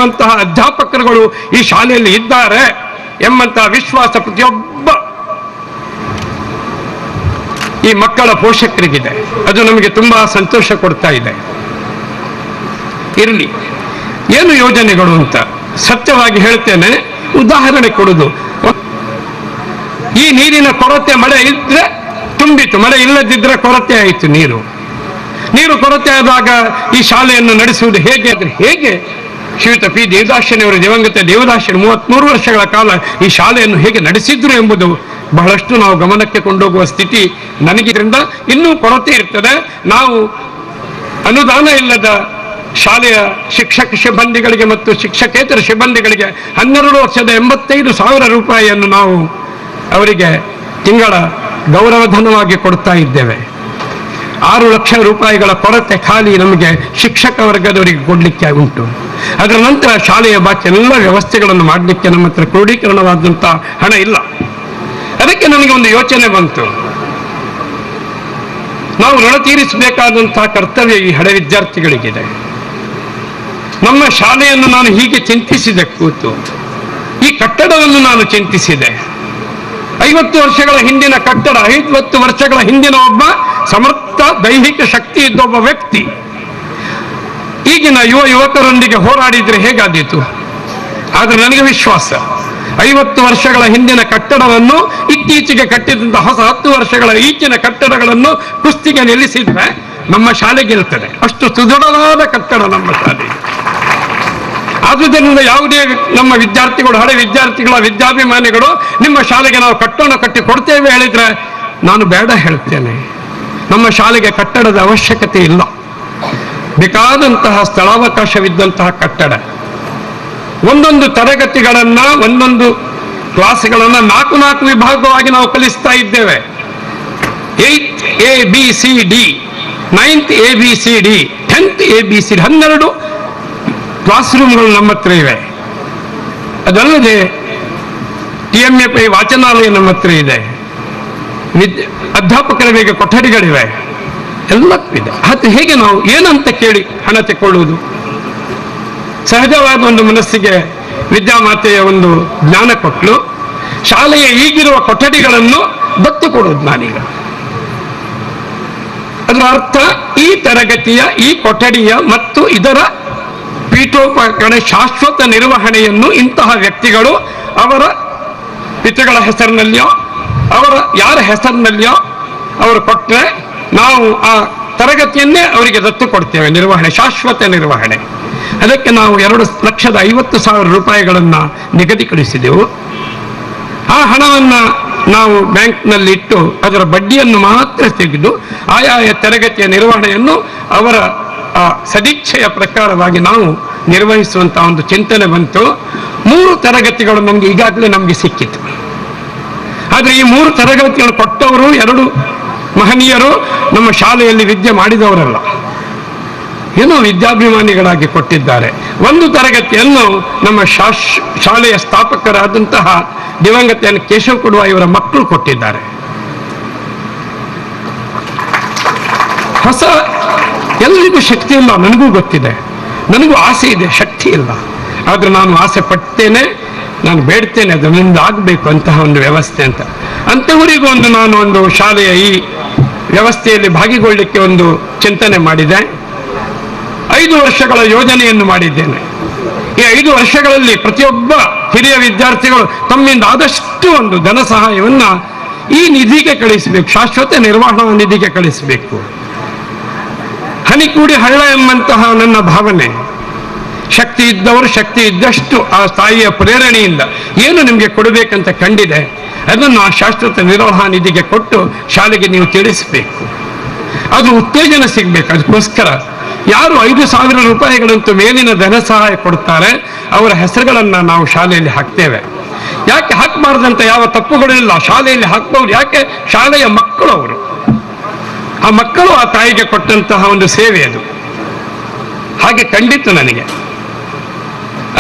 ಅಂತಹ ಅಧ್ಯಾಪಕರುಗಳು ಈ ಶಾಲೆಯಲ್ಲಿ ಇದ್ದಾರೆ ಎಂಬಂತಹ ವಿಶ್ವಾಸ ಪ್ರತಿಯೊಬ್ಬ ಈ ಮಕ್ಕಳ ಪೋಷಕರಿಗಿದೆ. ಅದು ನಮಗೆ ತುಂಬಾ ಸಂತೋಷ ಕೊಡ್ತಾ ಇದೆ. ಇರಲಿ, ಏನು ಯೋಜನೆಗಳು ಅಂತ ಸತ್ಯವಾಗಿ ಹೇಳ್ತೇನೆ. ಉದಾಹರಣೆ ಕೊಡುದು, ಈ ನೀರಿನ ಕೊರತೆ, ಮಳೆ ಇದ್ರೆ ತುಂಬಿತು, ಮಳೆ ಇಲ್ಲದಿದ್ರೆ ಕೊರತೆ ಆಯಿತು. ನೀರು ಕೊರತೆ ಆದಾಗ ಈ ಶಾಲೆಯನ್ನು ನಡೆಸುವುದು ಹೇಗೆ ಅಂದ್ರೆ ಹೇಗೆ ಶ್ರೀಯುತ ಪಿ ದೇವದಾಸನವರು, ದಿವಂಗತ ದೇವದಾಸರು 33 ವರ್ಷಗಳ ಕಾಲ ಈ ಶಾಲೆಯನ್ನು ಹೇಗೆ ನಡೆಸಿದ್ರು ಎಂಬುದು ಬಹಳಷ್ಟು ನಾವು ಗಮನಕ್ಕೆ ಕೊಂಡೋಗುವ ಸ್ಥಿತಿ ನನಗಿದ್ರಿಂದ ಇನ್ನೂ ಕೊರತೆ ಇರ್ತದೆ. ನಾವು ಅನುದಾನ ಇಲ್ಲದ ಶಾಲೆಯ ಶಿಕ್ಷಕ ಸಿಬ್ಬಂದಿಗಳಿಗೆ ಮತ್ತು ಶಿಕ್ಷಕೇತರ ಸಿಬ್ಬಂದಿಗಳಿಗೆ 12 ವರ್ಷದ 85,000 ರೂಪಾಯಿಯನ್ನು ನಾವು ಅವರಿಗೆ ತಿಂಗಳ ಗೌರವಧನವಾಗಿ ಕೊಡ್ತಾ ಇದ್ದೇವೆ. 6 ಲಕ್ಷ ರೂಪಾಯಿಗಳ ಕೊರತೆ ಖಾಲಿ ನಮಗೆ ಶಿಕ್ಷಕ ವರ್ಗದವರಿಗೆ ಕೊಡಲಿಕ್ಕೆ ಉಂಟು. ಅದರ ನಂತರ ಶಾಲೆಯ ಬಾಕಿ ಎಲ್ಲ ವ್ಯವಸ್ಥೆಗಳನ್ನು ಮಾಡಲಿಕ್ಕೆ ನಮ್ಮ ಹತ್ರ ಕ್ರೋಢೀಕರಣವಾದಂಥ ಹಣ ಇಲ್ಲ. ಅದಕ್ಕೆ ನನಗೆ ಒಂದು ಯೋಚನೆ ಬಂತು, ನಾವು ಋಣ ತೀರಿಸಬೇಕಾದಂತಹ ಕರ್ತವ್ಯ ಈ ಹಳೆ ವಿದ್ಯಾರ್ಥಿಗಳಿಗಿದೆ. ನಮ್ಮ ಶಾಲೆಯನ್ನು ನಾನು ಹೀಗೆ ಚಿಂತಿಸಿದೆ, ಕೂತು ಈ ಕಟ್ಟಡವನ್ನು ನಾನು ಚಿಂತಿಸಿದೆ. 50 ವರ್ಷಗಳ ಹಿಂದಿನ ಕಟ್ಟಡ, 50 ವರ್ಷಗಳ ಹಿಂದಿನ ಒಬ್ಬ ಸಮರ್ಥ ದೈಹಿಕ ಶಕ್ತಿ ಇದ್ದ ಒಬ್ಬ ವ್ಯಕ್ತಿ ಈಗಿನ ಯುವಕರೊಂದಿಗೆ ಹೋರಾಡಿದ್ರೆ ಹೇಗಾದೀತು. ಆದ್ರೆ ನನಗೆ ವಿಶ್ವಾಸ, 50 ವರ್ಷಗಳ ಹಿಂದಿನ ಕಟ್ಟಡವನ್ನು ಇತ್ತೀಚೆಗೆ ಕಟ್ಟಿದಂತಹ ಹೊಸ 10 ವರ್ಷಗಳ ಈಚಿನ ಕಟ್ಟಡಗಳನ್ನು ಕುಸ್ತಿಗೆ ನಿಲ್ಲಿಸಿದ್ರೆ ನಮ್ಮ ಶಾಲೆ ಗೆಲ್ತದೆ. ಅಷ್ಟು ಸುದೃಢವಾದ ಕಟ್ಟಡ ನಮ್ಮ ಶಾಲೆ. ಆದುದರಿಂದ ಯಾವುದೇ ನಮ್ಮ ವಿದ್ಯಾರ್ಥಿಗಳು, ಹಳೆ ವಿದ್ಯಾರ್ಥಿಗಳ ವಿದ್ಯಾಭಿಮಾನಿಗಳು ನಿಮ್ಮ ಶಾಲೆಗೆ ನಾವು ಕಟ್ಟಿ ಕೊಡ್ತೇವೆ ಹೇಳಿದ್ರೆ ನಾನು ಬೇಡ ಹೇಳ್ತೇನೆ. ನಮ್ಮ ಶಾಲೆಗೆ ಕಟ್ಟಡದ ಅವಶ್ಯಕತೆ ಇಲ್ಲ. ಬೇಕಾದಂತಹ ಸ್ಥಳಾವಕಾಶವಿದ್ದಂತಹ ಕಟ್ಟಡ, ಒಂದೊಂದು ತರಗತಿಗಳನ್ನ, ಒಂದೊಂದು ಕ್ಲಾಸ್ಗಳನ್ನ 4 ವಿಭಾಗವಾಗಿ ನಾವು ಕಲಿಸ್ತಾ ಇದ್ದೇವೆ. 8th ABCD, 9th ABCD, 10th ABCD, 12 class ರೂಮ್ಗಳು ನಮ್ಮ ಹತ್ರ ಇವೆ. ಅದಲ್ಲದೆ TMFI ವಾಚನಾಲಯ ನಮ್ಮ ಹತ್ರ ಇದೆ. ಅಧ್ಯಾಪಕರಿಗೆ ಕೊಠಡಿಗಳಿವೆ, ಎಲ್ಲಕ್ಕೂ ಇದೆ. ಅದು ಹೇಗೆ ನಾವು ಏನಂತ ಕೇಳಿ ಹಣ ತೆಕ್ಕೊಳ್ಳುವುದು? ಸಹಜವಾದ ಒಂದು ಮನಸ್ಸಿಗೆ ವಿದ್ಯಾಮಾತೆಯ ಒಂದು ಜ್ಞಾನ ಕೊಟ್ಟಲು ಶಾಲೆಯ ಈಗಿರುವ ಕೊಠಡಿಗಳನ್ನು ದತ್ತು ಕೊಡುವುದು ನಾನೀಗ. ಅದರ ಅರ್ಥ ಈ ತರಗತಿಯ, ಈ ಕೊಠಡಿಯ ಮತ್ತು ಇದರ ಪೀಠೋಪಕರಣ ಶಾಶ್ವತ ನಿರ್ವಹಣೆಯನ್ನು ಇಂತಹ ವ್ಯಕ್ತಿಗಳು ಅವರ ಪಿತೃಗಳ ಹೆಸರಿನಲ್ಲಿಯೋ ಅವರ ಯಾರ ಹೆಸರಿನಲ್ಲಿಯೋ ಅವರು ಕೊಟ್ಟರೆ ನಾವು ಆ ತರಗತಿಯನ್ನೇ ಅವರಿಗೆ ದತ್ತು ಕೊಡ್ತೇವೆ. ನಿರ್ವಹಣೆ, ಶಾಶ್ವತ ನಿರ್ವಹಣೆ. ಅದಕ್ಕೆ ನಾವು 2,50,000 ರೂಪಾಯಿಗಳನ್ನು ನಿಗದಿಪಡಿಸಿದೆವು. ಆ ಹಣವನ್ನು ನಾವು ಬ್ಯಾಂಕ್ನಲ್ಲಿ ಇಟ್ಟು ಅದರ ಬಡ್ಡಿಯನ್ನು ಮಾತ್ರ ತೆಗೆದು ಆಯಾಯ ತರಗತಿಯ ನಿರ್ವಹಣೆಯನ್ನು ಅವರ ಸದಿಚ್ಛೆಯ ಪ್ರಕಾರವಾಗಿ ನಾವು ನಿರ್ವಹಿಸುವಂತಹ ಒಂದು ಚಿಂತನೆ ಬಂತು. 3 ತರಗತಿಗಳು ನಮಗೆ ಈಗಾಗಲೇ ನಮಗೆ ಸಿಕ್ಕಿತು. ಆದರೆ ಈ 3 ತರಗತಿಗಳು ಕೊಟ್ಟವರು 2 ಮಹನೀಯರು ನಮ್ಮ ಶಾಲೆಯಲ್ಲಿ ವಿದ್ಯೆ ಮಾಡಿದವರಲ್ಲ, ಏನೋ ವಿದ್ಯಾಭಿಮಾನಿಗಳಾಗಿ ಕೊಟ್ಟಿದ್ದಾರೆ. 1 ತರಗತಿಯನ್ನು ನಮ್ಮ ಶಾಲೆಯ ಸ್ಥಾಪಕರಾದಂತಹ ದಿವಂಗತ ಕೇಶವ ಕೊಡುವ ಇವರ ಮಕ್ಕಳು ಕೊಟ್ಟಿದ್ದಾರೆ. ಹೊಸ ಎಲ್ರಿಗೂ ಶಕ್ತಿ ಇಲ್ಲ, ನನಗೂ ಗೊತ್ತಿದೆ, ನನಗೂ ಆಸೆ ಇದೆ, ಶಕ್ತಿ ಇಲ್ಲ. ಆದ್ರೆ ನಾನು ಆಸೆ ಪಡ್ತೇನೆ, ನಾನು ಬೇಡ್ತೇನೆ ಅದು ನಮ್ಮಿಂದ ಆಗಬೇಕು ಅಂತಹ ಒಂದು ವ್ಯವಸ್ಥೆ ಅಂತ. ಅಂಥವರಿಗೂ ನಾನು ಒಂದು ಶಾಲೆಯ ಈ ವ್ಯವಸ್ಥೆಯಲ್ಲಿ ಭಾಗಿಗೊಳ್ಳಲಿಕ್ಕೆ ಒಂದು ಚಿಂತನೆ ಮಾಡಿದೆ. 5 ವರ್ಷಗಳ ಯೋಜನೆಯನ್ನು ಮಾಡಿದ್ದೇನೆ. ಈ 5 ವರ್ಷಗಳಲ್ಲಿ ಪ್ರತಿಯೊಬ್ಬ ಹಿರಿಯ ವಿದ್ಯಾರ್ಥಿಗಳು ತಮ್ಮಿಂದ ಆದಷ್ಟು ಒಂದು ಧನ ಸಹಾಯವನ್ನ ಈ ನಿಧಿಗೆ ಕಳಿಸಬೇಕು, ಶಾಶ್ವತ ನಿರ್ವಹಣಾ ನಿಧಿಗೆ ಕಳಿಸಬೇಕು. ಹನಿ ಕೂಡಿ ಹಳ್ಳ ಎಂಬಂತಹ ನನ್ನ ಭಾವನೆ. ಶಕ್ತಿ ಇದ್ದವರು ಶಕ್ತಿ ಇದ್ದಷ್ಟು ಆ ತಾಯಿಯ ಪ್ರೇರಣೆಯಿಂದ ಏನು ನಿಮಗೆ ಕೊಡಬೇಕಂತ ಕಂಡಿದೆ ಅದನ್ನು ಆ ಶಾಶ್ವತ ನಿರ್ವಹಣಾ ನಿಧಿಗೆ ಕೊಟ್ಟು ಶಾಲೆಗೆ ನೀವು ತಿಳಿಸಬೇಕು. ಅದು ಉತ್ತೇಜನ ಸಿಗಬೇಕು. ಅದಕ್ಕೋಸ್ಕರ ಯಾರು 5,000 ರೂಪಾಯಿಗಳಂತೂ ಮೇಲಿನ ಧನ ಸಹಾಯ ಕೊಡ್ತಾರೆ ಅವರ ಹೆಸರುಗಳನ್ನು ನಾವು ಶಾಲೆಯಲ್ಲಿ ಹಾಕ್ತೇವೆ. ಯಾಕೆ ಹಾಕಬಾರ್ದಂತ ಯಾವ ತಪ್ಪುಗಳಿಲ್ಲ, ಶಾಲೆಯಲ್ಲಿ ಹಾಕ್ಬಹುದು. ಯಾಕೆ? ಶಾಲೆಯ ಮಕ್ಕಳು ಅವರು, ಆ ಮಕ್ಕಳು ಆ ತಾಯಿಗೆ ಕೊಟ್ಟಂತಹ ಒಂದು ಸೇವೆ ಅದು. ಹಾಗೆ ಕಂಡಿತ್ತು ನನಗೆ.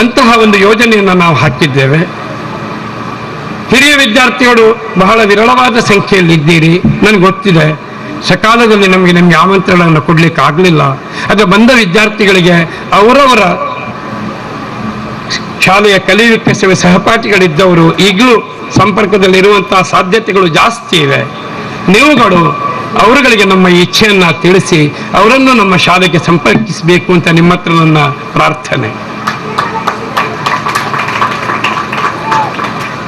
ಅಂತಹ ಒಂದು ಯೋಜನೆಯನ್ನು ನಾವು ಹಾಕಿದ್ದೇವೆ. ಹಿರಿಯ ವಿದ್ಯಾರ್ಥಿಗಳು ಬಹಳ ವಿರಳವಾದ ಸಂಖ್ಯೆಯಲ್ಲಿ ಇದ್ದೀರಿ, ನನಗೆ ಗೊತ್ತಿದೆ. ಸಕಾಲದಲ್ಲಿ ನಿಮಗೆ ಆಮಂತ್ರಣವನ್ನು ಕೊಡ್ಲಿಕ್ಕೆ ಆಗಲಿಲ್ಲ. ಅದು ಬಂದ ವಿದ್ಯಾರ್ಥಿಗಳಿಗೆ ಅವರವರ ಶಾಲೆಯ ಕಲಿಯುವಿಕೆ ಸೇವೆ ಸಹಪಾಠಿಗಳಿದ್ದವರು ಈಗಲೂ ಸಂಪರ್ಕದಲ್ಲಿರುವಂತಹ ಸಾಧ್ಯತೆಗಳು ಜಾಸ್ತಿ ಇವೆ. ನೀವುಗಳು ಅವರುಗಳಿಗೆ ನಮ್ಮ ಇಚ್ಛೆಯನ್ನ ತಿಳಿಸಿ ಅವರನ್ನು ನಮ್ಮ ಶಾಲೆಗೆ ಸಂಪರ್ಕಿಸಬೇಕು ಅಂತ ನಿಮ್ಮ ಹತ್ರ ನನ್ನ ಪ್ರಾರ್ಥನೆ.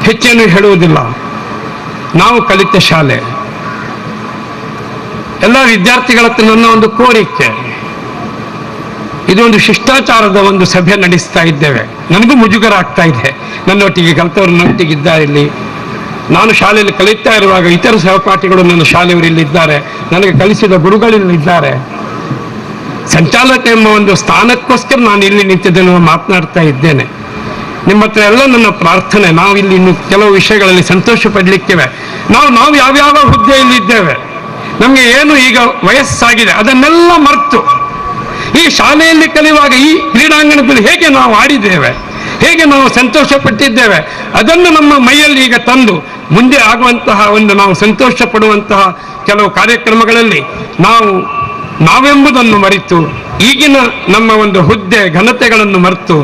ಹೆಚ್ಚೇನು ಹೇಳುವುದಿಲ್ಲ. ನಾವು ಕಲಿತ ಶಾಲೆ. ಎಲ್ಲ ವಿದ್ಯಾರ್ಥಿಗಳ ಹತ್ರ ನನ್ನ ಒಂದು ಕೋರಿಕೆ, ಇದು ಒಂದು ಶಿಷ್ಟಾಚಾರದ ಒಂದು ಸಭೆ ನಡೆಸ್ತಾ ಇದ್ದೇವೆ. ನನಗೂ ಮುಜುಗರ ಆಗ್ತಾ ಇದೆ. ನನ್ನೊಟ್ಟಿಗೆ ಕಲಿತವರು ನನ್ನೊಟ್ಟಿಗೆ ಇದ್ದಾರೆ ಇಲ್ಲಿ. ನಾನು ಶಾಲೆಯಲ್ಲಿ ಕಲಿತಾ ಇರುವಾಗ ಇತರ ಸಹಪಾಠಿಗಳು ನನ್ನ ಶಾಲೆಯವರು ಇಲ್ಲಿದ್ದಾರೆ, ನನಗೆ ಕಲಿಸಿದ ಗುರುಗಳಿಲ್ಲಿದ್ದಾರೆ. ಸಂಚಾಲಕ ಎಂಬ ಒಂದು ಸ್ಥಾನಕ್ಕೋಸ್ಕರ ನಾನು ಇಲ್ಲಿ ನಿಂತಿದ್ದೇನೆ, ಮಾತನಾಡ್ತಾ ಇದ್ದೇನೆ. ನಿಮ್ಮ ಹತ್ರ ಎಲ್ಲ ನನ್ನ ಪ್ರಾರ್ಥನೆ, ನಾವು ಇಲ್ಲಿ ಇನ್ನು ಕೆಲವು ವಿಷಯಗಳಲ್ಲಿ ಸಂತೋಷ ಪಡಲಿಕ್ಕಿವೆ. ನಾವು ಯಾವ್ಯಾವ ಹುದ್ದೆಯಲ್ಲಿ ಇದ್ದೇವೆ, ನಮಗೆ ಏನು ಈಗ ವಯಸ್ಸಾಗಿದೆ ಅದನ್ನೆಲ್ಲ ಮರೆತು ಈ ಶಾಲೆಯಲ್ಲಿ ಕಲಿಯುವಾಗ ಈ ಕ್ರೀಡಾಂಗಣದಲ್ಲಿ ಹೇಗೆ ನಾವು ಆಡಿದ್ದೇವೆ, ಹೇಗೆ ನಾವು ಸಂತೋಷ ಪಟ್ಟಿದ್ದೇವೆ, ಅದನ್ನು ನಮ್ಮ ಮೈಯಲ್ಲಿ ಈಗ ತಂದು ಮುಂದೆ ಆಗುವಂತಹ ಒಂದು ನಾವು ಸಂತೋಷ ಪಡುವಂತಹ ಕೆಲವು ಕಾರ್ಯಕ್ರಮಗಳಲ್ಲಿ ನಾವೆಂಬುದನ್ನು ಮರೆತು ಈಗಿನ ನಮ್ಮ ಒಂದು ಹುದ್ದೆ ಘನತೆಗಳನ್ನು ಮರೆತು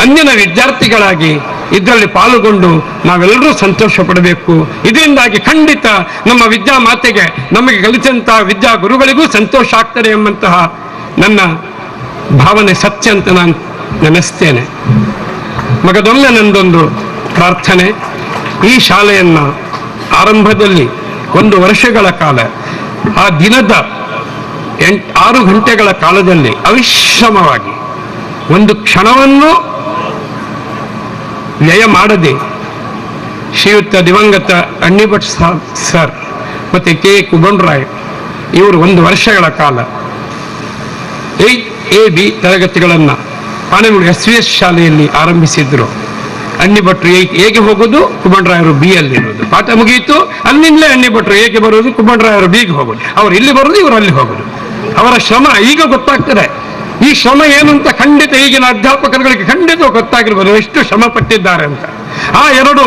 ಅಂದಿನ ವಿದ್ಯಾರ್ಥಿಗಳಾಗಿ ಇದರಲ್ಲಿ ಪಾಲ್ಗೊಂಡು ನಾವೆಲ್ಲರೂ ಸಂತೋಷ ಪಡಬೇಕು. ಇದರಿಂದಾಗಿ ಖಂಡಿತ ನಮ್ಮ ವಿದ್ಯಾ ಮಾತೆಗೆ, ನಮಗೆ ಕಲಿಸಿದಂತಹ ವಿದ್ಯಾ ಗುರುಗಳಿಗೂ ಸಂತೋಷ ಆಗ್ತದೆ ಎಂಬಂತಹ ನನ್ನ ಭಾವನೆ ಸತ್ಯ ಅಂತ ನಾನು ನೆನೆಸ್ತೇನೆ. ಮಗದೊಮ್ಮೆ ನಂದೊಂದು ಪ್ರಾರ್ಥನೆ, ಈ ಶಾಲೆಯನ್ನ ಆರಂಭದಲ್ಲಿ 1 ವರ್ಷಗಳ ಕಾಲ ಆ ದಿನದ 6 ಗಂಟೆಗಳ ಕಾಲದಲ್ಲಿ ಅವಿಶ್ರಮವಾಗಿ ಒಂದು ಕ್ಷಣವನ್ನು ವ್ಯಯ ಮಾಡದೆ ಶ್ರೀಯುತ ದಿವಂಗತ ಅಣ್ಣಿಭಟ್ ಸರ್ ಮತ್ತು ಕೆ ಕುಬಂಡ್ರಾಯ್ ಇವರು 1 ವರ್ಷಗಳ ಕಾಲ 8AB ತರಗತಿಗಳನ್ನು ಪಾಣೆಮೂಡಿ SVS ಶಾಲೆಯಲ್ಲಿ ಆರಂಭಿಸಿದ್ರು. ಅಣ್ಣಿಭಟ್ರು 8Aಗೆ ಹೋಗೋದು, ಕುಬಂಡ್ರಾಯರು B ಅಲ್ಲಿರೋದು. ಪಾಠ ಮುಗಿಯಿತು, ಅಲ್ಲಿಂದಲೇ ಅಣ್ಣಿಭಟ್ರು Aಗೆ ಬರೋದು, ಕುಬಂಡ್ರಾಯರು Bಗೆ ಹೋಗೋದು. ಅವ್ರು ಇಲ್ಲಿ ಬರೋದು, ಇವರು ಅಲ್ಲಿ ಹೋಗೋದು. ಅವರ ಶ್ರಮ ಈಗ ಗೊತ್ತಾಗ್ತದೆ. ಈ ಶ್ರಮ ಏನು ಅಂತ ಖಂಡಿತ ಈಗಿನ ಅಧ್ಯಾಪಕರುಗಳಿಗೆ ಖಂಡಿತ ಗೊತ್ತಾಗಿರ್ಬೋದು ಎಷ್ಟು ಶ್ರಮ ಪಟ್ಟಿದ್ದಾರೆ ಅಂತ. ಆ 2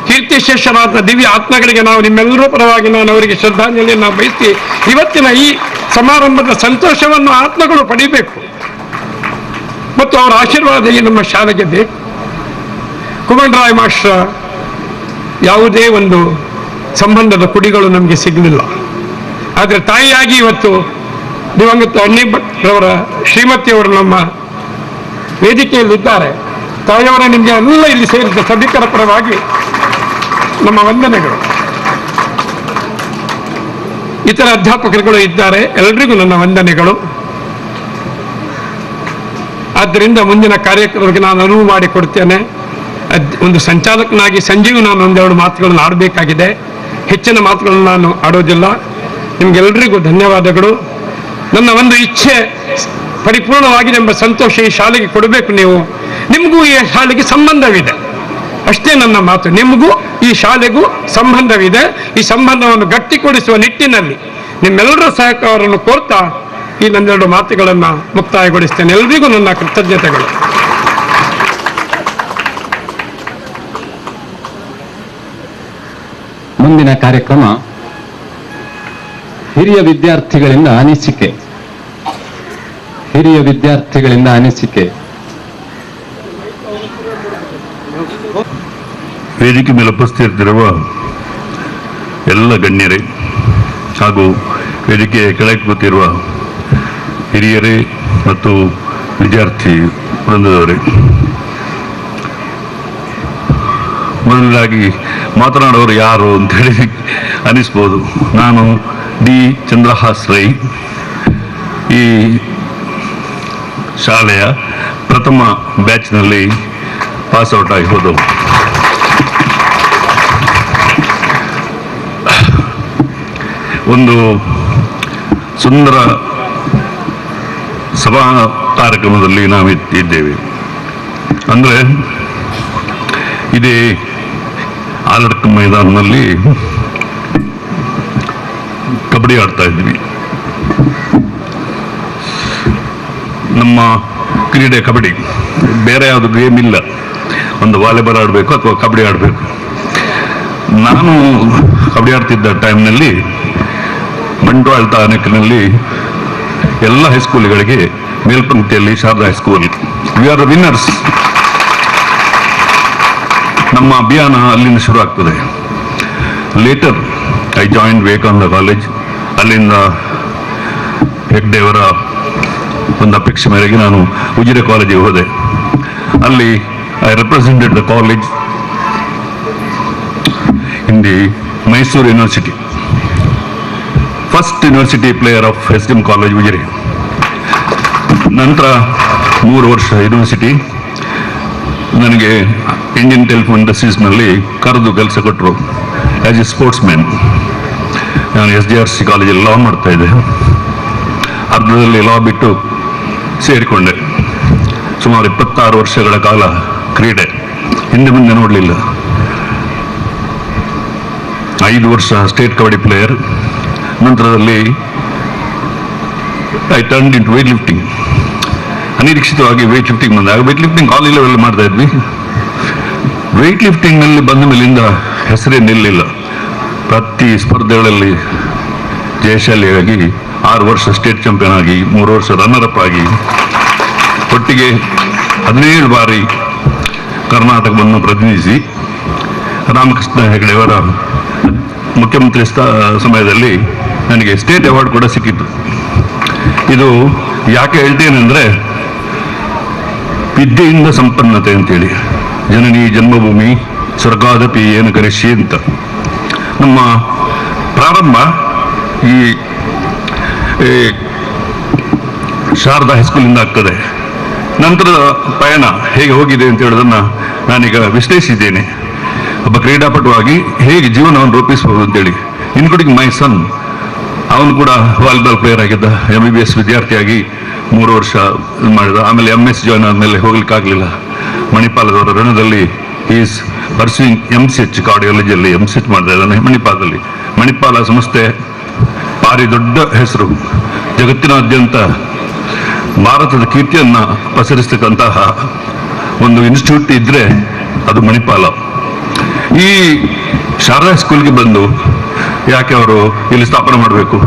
ಕೀರ್ತಿಶೇಷರಾದ ದಿವ್ಯ ಆತ್ಮಗಳಿಗೆ ನಾವು ನಿಮ್ಮೆಲ್ಲರೂ ಪರವಾಗಿ ನಾನು ಅವರಿಗೆ ಶ್ರದ್ಧಾಂಜಲಿಯನ್ನು ಬಯಸಿ ಇವತ್ತಿನ ಈ ಸಮಾರಂಭದ ಸಂತೋಷವನ್ನು ಆತ್ಮಗಳು ಪಡಿಬೇಕು ಮತ್ತು ಅವರ ಆಶೀರ್ವಾದ ಈ ನಮ್ಮ ಶಾಲೆಗೆ ಬೇಕು. ಕುಬಂಡ್ರಾಯ್ ಮಾಸ್ಟರ್ ಯಾವುದೇ ಒಂದು ಸಂಬಂಧದ ಕುಡಿಗಳು ನಮಗೆ ಸಿಗಲಿಲ್ಲ. ಆದರೆ ತಾಯಿಯಾಗಿ ಇವತ್ತು ದಿವಂಗತ ಅಣ್ಣಿಭಟ್ ರವರ ಶ್ರೀಮತಿಯವರು ನಮ್ಮ ವೇದಿಕೆಯಲ್ಲಿದ್ದಾರೆ. ತಾಯಿಯವರ ನಿಮಗೆ ಎಲ್ಲ ಇಲ್ಲಿ ಸೇರಿದ ಸಭಿಕರ ಪರವಾಗಿ ನಮ್ಮ ವಂದನೆಗಳು. ಇತರ ಅಧ್ಯಾಪಕರುಗಳು ಇದ್ದಾರೆ, ಎಲ್ಲರಿಗೂ ನನ್ನ ವಂದನೆಗಳು. ಆದ್ದರಿಂದ ಮುಂದಿನ ಕಾರ್ಯಕ್ರಮಕ್ಕೆ ನಾನು ಅನುವು ಮಾಡಿಕೊಡ್ತೇನೆ. ಒಂದು ಸಂಚಾಲಕನಾಗಿ ಸಂಜೀವ್ ನಾನು 1-2 ಮಾತುಗಳನ್ನು ಆಡಬೇಕಾಗಿದೆ. ಹೆಚ್ಚಿನ ಮಾತುಗಳನ್ನು ನಾನು ಆಡೋದಿಲ್ಲ. ನಿಮ್ಗೆಲ್ಲರಿಗೂ ಧನ್ಯವಾದಗಳು. ನನ್ನ ಒಂದು ಇಚ್ಛೆ ಪರಿಪೂರ್ಣವಾಗಿದೆ ಎಂಬ ಸಂತೋಷ ಈ ಶಾಲೆಗೆ ಕೊಡಬೇಕು. ನಿಮಗೂ ಈ ಶಾಲೆಗೆ ಸಂಬಂಧವಿದೆ, ಅಷ್ಟೇ ನನ್ನ ಮಾತು. ನಿಮಗೂ ಈ ಶಾಲೆಗೂ ಸಂಬಂಧವಿದೆ. ಈ ಸಂಬಂಧವನ್ನು ಗಟ್ಟಿಗೊಳಿಸುವ ನಿಟ್ಟಿನಲ್ಲಿ ನಿಮ್ಮೆಲ್ಲರ ಸಹಕಾರವನ್ನು ಕೋರ್ತಾ ಈ ನನ್ನ 2 ಮಾತುಗಳನ್ನು ಮುಕ್ತಾಯಗೊಳಿಸ್ತೇನೆ. ಎಲ್ರಿಗೂ ನನ್ನ ಕೃತಜ್ಞತೆಗಳು. ಮುಂದಿನ ಕಾರ್ಯಕ್ರಮ ಹಿರಿಯ ವಿದ್ಯಾರ್ಥಿಗಳಿಂದ ಅನಿಸಿಕೆ. ವೇದಿಕೆ ಮೇಲೆ ಉಪಸ್ಥಿತರಿರುವ ಎಲ್ಲ ಗಣ್ಯರೇ ಹಾಗೂ ವೇದಿಕೆಯ ಕೆಳಗೆ ಕೂತಿರುವ ಹಿರಿಯರೇ ಮತ್ತು ವಿದ್ಯಾರ್ಥಿ ವೃಂದದವರೇ, ಮೊದಲನೇದಾಗಿ ಮಾತನಾಡೋರು ಯಾರು ಅಂತೇಳಿ ಅನಿಸ್ಬೋದು. ನಾನು ಡಿ ಚಂದ್ರಹಾಸ್ ರೈ, ಈ ಶಾಲೆಯ ಪ್ರಥಮ ಬ್ಯಾಚ್ನಲ್ಲಿ ಪಾಸ್ಔಟ್ ಆಗಿ ಹೋದವು. ಒಂದು ಸುಂದರ ಸಭಾ ಕಾರ್ಯಕ್ರಮದಲ್ಲಿ ನಾವು ಇದ್ದೇವೆ. ಅಂದರೆ ಇದೇ ಆಲಡ್ಕ ಮೈದಾನದಲ್ಲಿ ಕಬಡ್ಡಿ ಆಡ್ತಾ ಇದ್ವಿ. ನಮ್ಮ ಕ್ರೀಡೆ ಕಬಡ್ಡಿ, ಬೇರೆ ಯಾವುದು ಗೇಮ್ ಇಲ್ಲ. ಒಂದು ವಾಲಿಬಾಲ್ ಆಡಬೇಕು ಅಥವಾ ಕಬಡ್ಡಿ ಆಡಬೇಕು. ನಾನು ಕಬಡ್ಡಿ ಆಡ್ತಿದ್ದ ಟೈಮ್ನಲ್ಲಿ ಬಂಟ್ವಾಳ ತಾಲೂಕಿನಲ್ಲಿ ಎಲ್ಲ ಹೈಸ್ಕೂಲ್ಗಳಿಗೆ ಮೇಲ್ಪಂಕ್ತಿಯಲ್ಲಿ Sharada high school, we are the winners. ನಮ್ಮ ಅಭಿಯಾನ ಅಲ್ಲಿಂದ ಶುರು ಆಗ್ತದೆ. Later I join Vivekananda college. ಅಲ್ಲಿಂದ ಹೆಗ್ಡೆಯವರ ಒಂದು ಅಪೇಕ್ಷೆ ಮೇರೆಗೆ ನಾನು ಉಜಿರೆ ಕಾಲೇಜಿಗೆ ಹೋದೆ. ಅಲ್ಲಿ I represented the college in the Mysuru university, first university player of SDM college Ujire. ನಂತರ 3 ವರ್ಷ ಯೂನಿವರ್ಸಿಟಿ. ನನಗೆ ಇಂಡಿಯನ್ ಟೆಲಿಫೋನ್ ಇಂಡಸ್ಟ್ರೀಸ್ನಲ್ಲಿ ಕರೆದು ಕೆಲಸ ಕೊಟ್ಟರು ಆ್ಯಸ್ ಎ ಸ್ಪೋರ್ಟ್ಸ್ ಮ್ಯಾನ್. ನಾನು SDRC ಕಾಲೇಜಲ್ಲಿ ಲಾ ಮಾಡ್ತಾ ಇದ್ದೆ. ಅರ್ಧದಲ್ಲಿ ಲಾ ಬಿಟ್ಟು ಸೇರಿಕೊಂಡೆ. ಸುಮಾರು 26 ವರ್ಷಗಳ ಕಾಲ ಕ್ರೀಡೆ, ಹಿಂದೆ ಮುಂದೆ ನೋಡಲಿಲ್ಲ. 5 ವರ್ಷ ಸ್ಟೇಟ್ ಕಬಡ್ಡಿ ಪ್ಲೇಯರ್. ನಂತರದಲ್ಲಿ I turn in to weight lifting. ಅನಿರೀಕ್ಷಿತವಾಗಿ ವೇಟ್ ಲಿಫ್ಟಿಂಗ್ ಬಂದಾಗ, ವೇಟ್ ಲಿಫ್ಟಿಂಗ್ ಆಲ್ ಲೆವೆಲ್ ಮಾಡ್ತಾ ಇದ್ವಿ. ವೇಟ್ ಲಿಫ್ಟಿಂಗ್ನಲ್ಲಿ ಬಂದ ಮೇಲಿಂದ ಹೆಸರೇ ನಿಲ್ಲಿಲ್ಲ. ಪ್ರತಿ ಸ್ಪರ್ಧೆಗಳಲ್ಲಿ ಜಯಶಾಲಿಯಾಗಿ 6 ವರ್ಷ ಸ್ಟೇಟ್ ಚಾಂಪಿಯನ್ ಆಗಿ, 3 ವರ್ಷ ರನ್ನರ್ ಅಪ್ ಆಗಿ, ಒಟ್ಟಿಗೆ 17 ಬಾರಿ ಕರ್ನಾಟಕವನ್ನು ಪ್ರತಿನಿಧಿಸಿ ರಾಮಕೃಷ್ಣ ಹೆಗಡೆಯವರ ಮುಖ್ಯಮಂತ್ರಿ ಸಮಯದಲ್ಲಿ ನನಗೆ ಸ್ಟೇಟ್ ಅವಾರ್ಡ್ ಕೂಡ ಸಿಕ್ಕಿತ್ತು. ಇದು ಯಾಕೆ ಹೇಳ್ತೇನೆ ಅಂದರೆ, ವಿದ್ಯೆಯಿಂದ ಸಂಪನ್ನತೆ ಅಂತೇಳಿ, ಜನನಿ ಜನ್ಮಭೂಮಿ ಸ್ವರ್ಗಾದಪಿ ಏನು ಕರೆಸಿ ಅಂತ. ನಮ್ಮ ಪ್ರಾರಂಭ ಈ ಶಾರದಾ ಹೈಸ್ಕೂಲಿಂದ ಆಗ್ತದೆ. ನಂತರದ ಪಯಣ ಹೇಗೆ ಹೋಗಿದೆ ಅಂತ ಹೇಳೋದನ್ನು ನಾನೀಗ ವಿಶ್ಲೇಷಿಸಿದ್ದೇನೆ. ಒಬ್ಬ ಕ್ರೀಡಾಪಟುವಾಗಿ ಹೇಗೆ ಜೀವನವನ್ನು ರೂಪಿಸಬಹುದು ಅಂತೇಳಿ, ಇನ್ಕ್ಲೂಡಿಂಗ್ ಮೈ ಸನ್. ಅವನು ಕೂಡ ವಾಲಿಬಾಲ್ ಪ್ಲೇಯರ್ ಆಗಿದ್ದ, MBBS ವಿದ್ಯಾರ್ಥಿಯಾಗಿ 3 ವರ್ಷ ಮಾಡಿದ. ಆಮೇಲೆ MS ಜಾಯ್ನ್ ಆದಮೇಲೆ ಹೋಗ್ಲಿಕ್ಕಾಗಲಿಲ್ಲ. ಮಣಿಪಾಲದವರ ಋಣದಲ್ಲಿ ಈಸ್ ಪರ್ಸ್ಯೂಯಿಂಗ್ MCH ಕಾರ್ಡಿಯಾಲಜಿಯಲ್ಲಿ MCH ಮಾಡ್ತಾ ಇದ್ದಾನೆ ಮಣಿಪಾಲದಲ್ಲಿ. ಮಣಿಪಾಲ ಸಂಸ್ಥೆ ಭಾರಿ ದೊಡ್ಡ ಹೆಸರು, ಜಗತ್ತಿನಾದ್ಯಂತ ಭಾರತದ ಕೀರ್ತಿಯನ್ನು ಪಸರಿಸ್ತಕ್ಕಂತಹ ಒಂದು ಇನ್ಸ್ಟಿಟ್ಯೂಟ್ ಇದ್ರೆ ಅದು ಮಣಿಪಾಲ. ಈ ಶಾರದಾ ಸ್ಕೂಲ್ಗೆ ಬಂದು ಯಾಕೆ ಅವರು ಇಲ್ಲಿ ಸ್ಥಾಪನೆ ಮಾಡಬೇಕು?